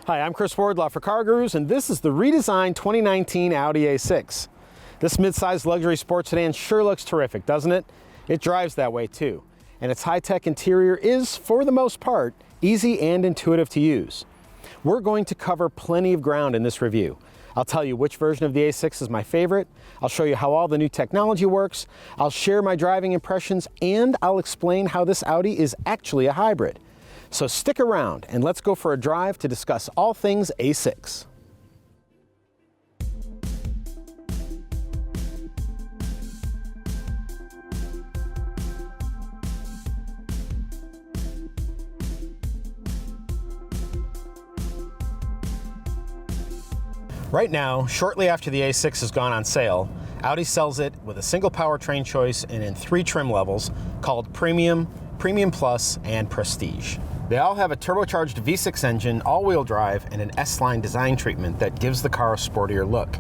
Hi, I'm Chris Wardlaw for CarGurus, and this is the redesigned 2019 Audi A6. This mid-sized luxury sports sedan sure looks terrific, doesn't it? It drives that way too. And its high-tech interior is, for the most part, easy and intuitive to use. We're going to cover plenty of ground in this review. I'll tell you which version of the A6 is my favorite, I'll show you how all the new technology works, I'll share my driving impressions, and I'll explain how this Audi is actually a hybrid. So stick around and let's go for a drive to discuss all things A6. Right now, shortly after the A6 has gone on sale, Audi sells it with a single powertrain choice and in 3 trim levels called Premium, Premium Plus, and Prestige. They all have a turbocharged V6 engine, all-wheel drive, and an S-Line design treatment that gives the car a sportier look.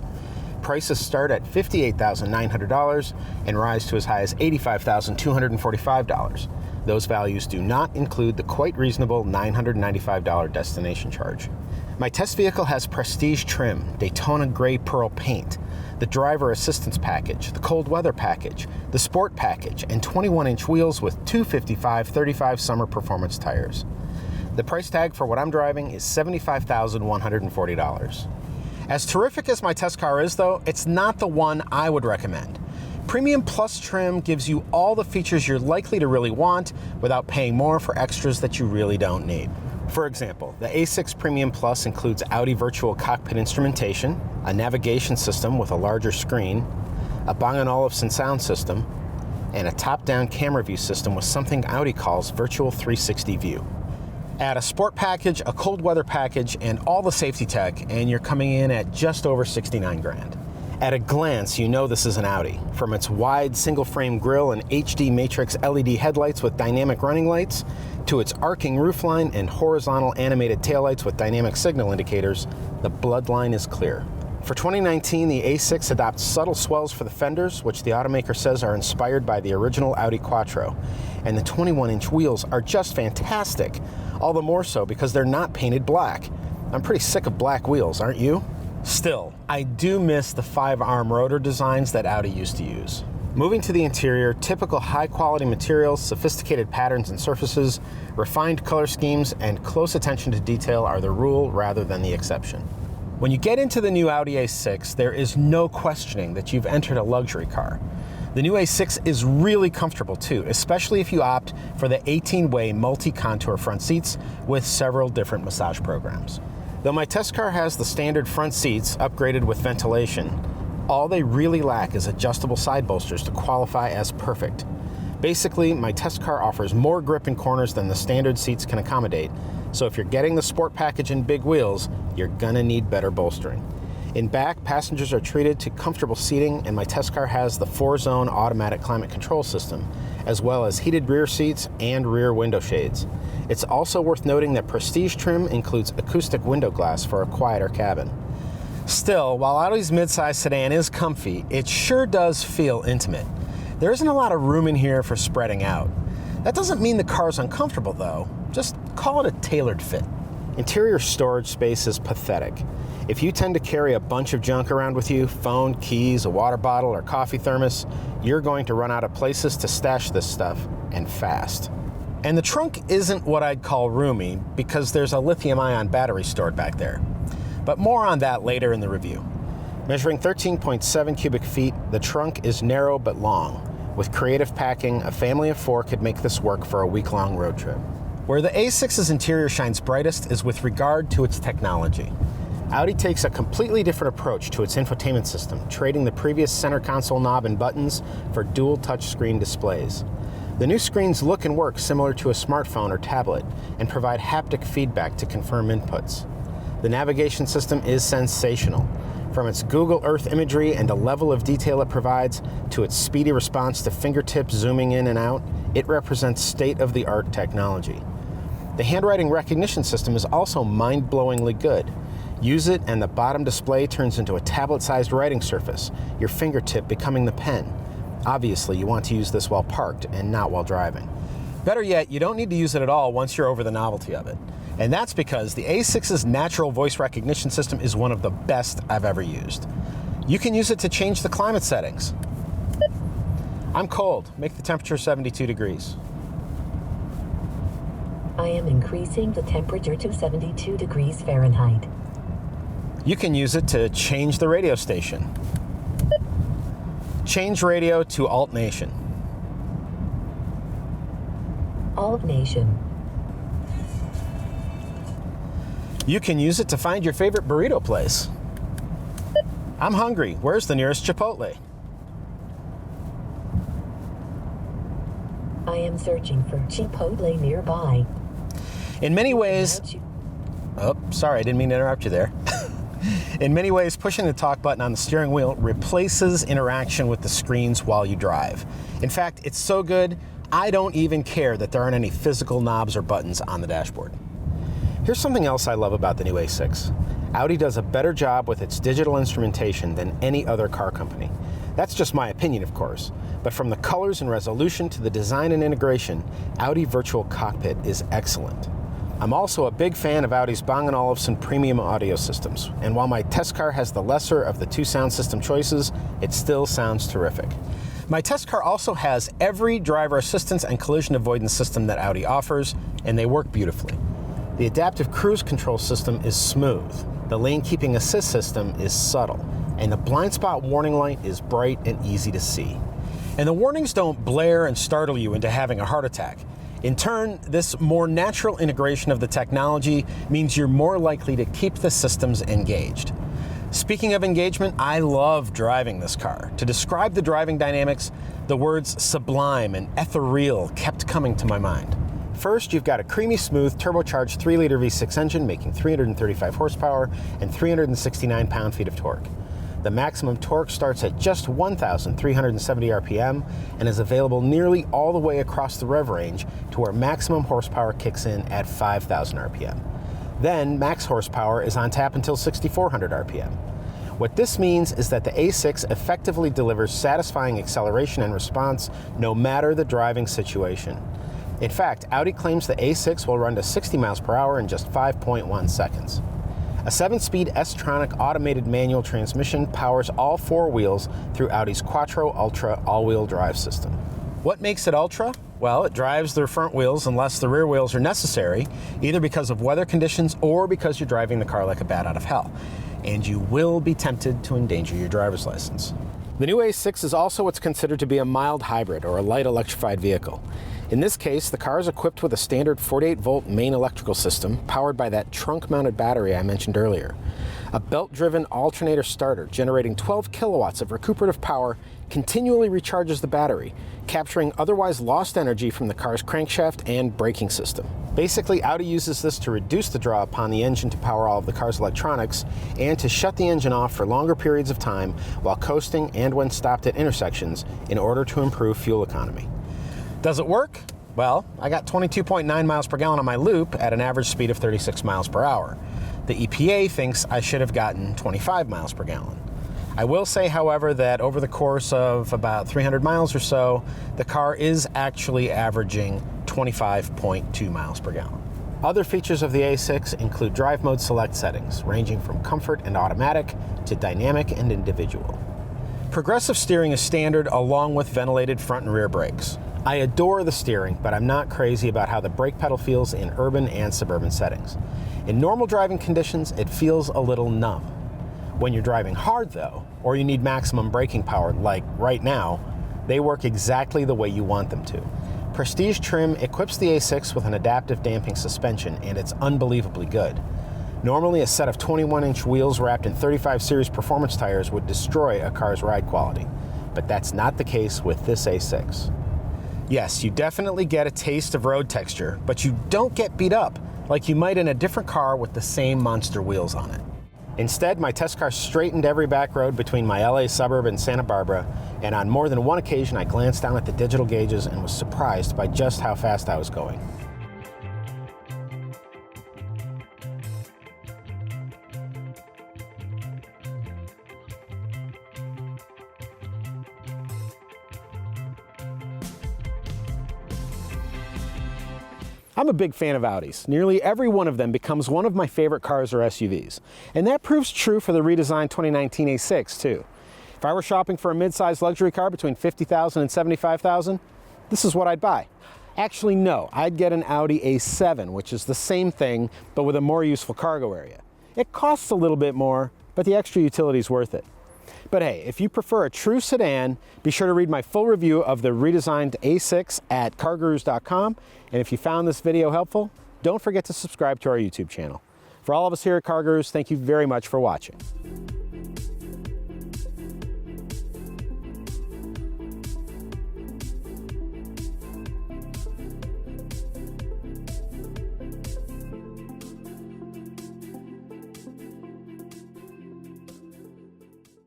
Prices start at $58,900 and rise to as high as $85,245. Those values do not include the quite reasonable $995 destination charge. My test vehicle has Prestige trim, Daytona gray pearl paint, the driver assistance package, the cold weather package, the sport package, and 21-inch wheels with 255/35 summer performance tires. The price tag for what I'm driving is $75,140. As terrific as my test car is, though, it's not the one I would recommend. Premium Plus trim gives you all the features you're likely to really want without paying more for extras that you really don't need. For example, the A6 Premium Plus includes Audi virtual cockpit instrumentation, a navigation system with a larger screen, a Bang & Olufsen sound system, and a top-down camera view system with something Audi calls Virtual 360 View. Add a sport package, a cold weather package, and all the safety tech, and you're coming in at just over 69 grand. At a glance, you know this is an Audi. From its wide single-frame grille and HD matrix LED headlights with dynamic running lights, to its arcing roofline and horizontal animated taillights with dynamic signal indicators, the bloodline is clear. For 2019, the A6 adopts subtle swells for the fenders, which the automaker says are inspired by the original Audi Quattro. And the 21-inch wheels are just fantastic, all the more so because they're not painted black. I'm pretty sick of black wheels, aren't you? Still, I do miss the 5-arm rotor designs that Audi used to use. Moving to the interior, typical high-quality materials, sophisticated patterns and surfaces, refined color schemes, and close attention to detail are the rule rather than the exception. When you get into the new Audi A6, there is no questioning that you've entered a luxury car. The new A6 is really comfortable too, especially if you opt for the 18-way multi-contour front seats with several different massage programs. Though my test car has the standard front seats upgraded with ventilation, all they really lack is adjustable side bolsters to qualify as perfect. Basically, my test car offers more grip in corners than the standard seats can accommodate, so if you're getting the sport package and big wheels, you're gonna need better bolstering. In back, passengers are treated to comfortable seating, and my test car has the 4-zone automatic climate control system, as well as heated rear seats and rear window shades. It's also worth noting that Prestige trim includes acoustic window glass for a quieter cabin. Still, while Audi's midsize sedan is comfy, it sure does feel intimate. There isn't a lot of room in here for spreading out. That doesn't mean the car's uncomfortable though, just call it a tailored fit. Interior storage space is pathetic. If you tend to carry a bunch of junk around with you, phone, keys, a water bottle, or coffee thermos, you're going to run out of places to stash this stuff, and fast. And the trunk isn't what I'd call roomy because there's a lithium-ion battery stored back there. But more on that later in the review. Measuring 13.7 cubic feet, the trunk is narrow but long. With creative packing, a family of 4 could make this work for a week-long road trip. Where the A6's interior shines brightest is with regard to its technology. Audi takes a completely different approach to its infotainment system, trading the previous center console knob and buttons for dual touchscreen displays. The new screens look and work similar to a smartphone or tablet and provide haptic feedback to confirm inputs. The navigation system is sensational. From its Google Earth imagery and the level of detail it provides to its speedy response to fingertips zooming in and out, it represents state-of-the-art technology. The handwriting recognition system is also mind-blowingly good. Use it and the bottom display turns into a tablet-sized writing surface, your fingertip becoming the pen. Obviously, you want to use this while parked and not while driving. Better yet, you don't need to use it at all once you're over the novelty of it. And that's because the A6's natural voice recognition system is one of the best I've ever used. You can use it to change the climate settings. I'm cold. Make the temperature 72 degrees. I am increasing the temperature to 72 degrees Fahrenheit. You can use it to change the radio station. Change radio to Alt Nation. Alt Nation. You can use it to find your favorite burrito place. I'm hungry. Where's the nearest Chipotle? I am searching for Chipotle nearby. In many ways... Oh, sorry, I didn't mean to interrupt you there. In many ways, pushing the talk button on the steering wheel replaces interaction with the screens while you drive. In fact, it's so good, I don't even care that there aren't any physical knobs or buttons on the dashboard. Here's something else I love about the new A6. Audi does a better job with its digital instrumentation than any other car company. That's just my opinion, of course, but from the colors and resolution to the design and integration, Audi Virtual Cockpit is excellent. I'm also a big fan of Audi's Bang & Olufsen premium audio systems, and while my test car has the lesser of the two sound system choices, it still sounds terrific. My test car also has every driver assistance and collision avoidance system that Audi offers, and they work beautifully. The adaptive cruise control system is smooth, the lane keeping assist system is subtle, and the blind spot warning light is bright and easy to see. And the warnings don't blare and startle you into having a heart attack. In turn, this more natural integration of the technology means you're more likely to keep the systems engaged. Speaking of engagement, I love driving this car. To describe the driving dynamics, the words sublime and ethereal kept coming to my mind. First, you've got a creamy smooth turbocharged 3-liter V6 engine making 335 horsepower and 369 pound-feet of torque. The maximum torque starts at just 1,370 RPM and is available nearly all the way across the rev range to where maximum horsepower kicks in at 5,000 RPM. Then, max horsepower is on tap until 6,400 RPM. What this means is that the A6 effectively delivers satisfying acceleration and response no matter the driving situation. In fact, Audi claims the A6 will run to 60 miles per hour in just 5.1 seconds. A 7-speed S-tronic automated manual transmission powers all four wheels through Audi's Quattro Ultra all-wheel drive system. What makes it Ultra? Well, it drives the front wheels unless the rear wheels are necessary, either because of weather conditions or because you're driving the car like a bat out of hell. And you will be tempted to endanger your driver's license. The new A6 is also what's considered to be a mild hybrid or a light electrified vehicle. In this case, the car is equipped with a standard 48-volt main electrical system powered by that trunk-mounted battery I mentioned earlier. A belt-driven alternator starter generating 12 kilowatts of recuperative power continually recharges the battery, capturing otherwise lost energy from the car's crankshaft and braking system. Basically, Audi uses this to reduce the draw upon the engine to power all of the car's electronics and to shut the engine off for longer periods of time while coasting and when stopped at intersections in order to improve fuel economy. Does it work? Well, I got 22.9 miles per gallon on my loop at an average speed of 36 miles per hour. The EPA thinks I should have gotten 25 miles per gallon. I will say, however, that over the course of about 300 miles or so, the car is actually averaging 25.2 miles per gallon. Other features of the A6 include drive mode select settings, ranging from comfort and automatic to dynamic and individual. Progressive steering is standard along with ventilated front and rear brakes. I adore the steering, but I'm not crazy about how the brake pedal feels in urban and suburban settings. In normal driving conditions, it feels a little numb. When you're driving hard though, or you need maximum braking power like right now, they work exactly the way you want them to. Prestige trim equips the A6 with an adaptive damping suspension, and it's unbelievably good. Normally, a set of 21-inch wheels wrapped in 35 series performance tires would destroy a car's ride quality, but that's not the case with this A6. Yes, you definitely get a taste of road texture, but you don't get beat up like you might in a different car with the same monster wheels on it. Instead, my test car straightened every back road between my LA suburb and Santa Barbara, and on more than one occasion I glanced down at the digital gauges and was surprised by just how fast I was going. I'm a big fan of Audis. Nearly every one of them becomes one of my favorite cars or SUVs. And that proves true for the redesigned 2019 A6 too. If I were shopping for a mid-sized luxury car between $50,000 and $75,000, this is what I'd buy. Actually, no, I'd get an Audi A7, which is the same thing, but with a more useful cargo area. It costs a little bit more, but the extra utility is worth it. But hey, if you prefer a true sedan, be sure to read my full review of the redesigned A6 at CarGurus.com. And if you found this video helpful, don't forget to subscribe to our YouTube channel. For all of us here at CarGurus, thank you very much for watching.